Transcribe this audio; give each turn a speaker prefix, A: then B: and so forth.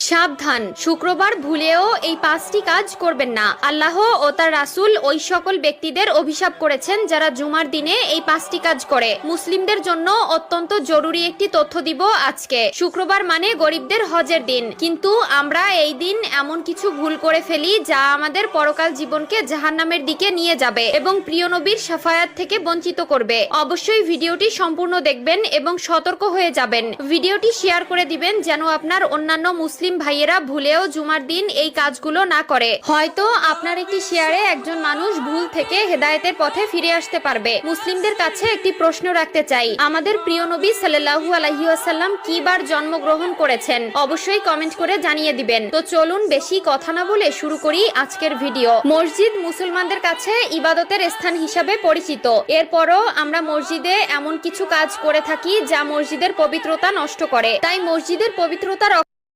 A: সাবধান, শুক্রবার ভুলেও এই 5টি কাজ করবেন না। আল্লাহ ও তার রাসূল ওই সকল ব্যক্তিদের অভিশাপ করেছেন যারা জুমার দিনে এই 5টি কাজ করে। মুসলিমদের জন্য অত্যন্ত জরুরি একটি তথ্য দিব আজকে। শুক্রবার মানে গরিবদের হজের দিন, কিন্তু আমরা এই দিন এমন কিছু ভুল করে ফেলি যা আমাদের পরকাল জীবনকে জাহান্নামের দিকে নিয়ে যাবে এবং প্রিয় নবীর শাফায়াত থেকে বঞ্চিত করবে। অবশ্যই ভিডিওটি সম্পূর্ণ দেখবেন এবং সতর্ক হয়ে যাবেন। ভিডিওটি শেয়ার করে দিবেন যেন আপনার অন্যান্য মুসলিম ভাইয়েরা ভুলেও জুমার দিন এই কাজগুলো না করে। হয়তো আপনার একটি শেয়ারে একজন মানুষ ভুল থেকে হেদায়েতের পথে ফিরে আসতে পারবে। মুসলিমদের কাছে একটি প্রশ্ন রাখতে চাই, আমাদের প্রিয় নবী সাল্লাল্লাহু আলাইহি ওয়াসাল্লাম কি বার জন্মগ্রহণ করেছেন? অবশ্যই কমেন্ট করে জানিয়ে দিবেন। তো চলুন বেশি কথা না বলে শুরু করি আজকের ভিডিও। মসজিদ মুসলমানদের কাছে ইবাদতের স্থান হিসাবে পরিচিত। এরপরও আমরা মসজিদে এমন কিছু কাজ করে থাকি যা মসজিদের পবিত্রতা নষ্ট করে। তাই মসজিদের পবিত্রতা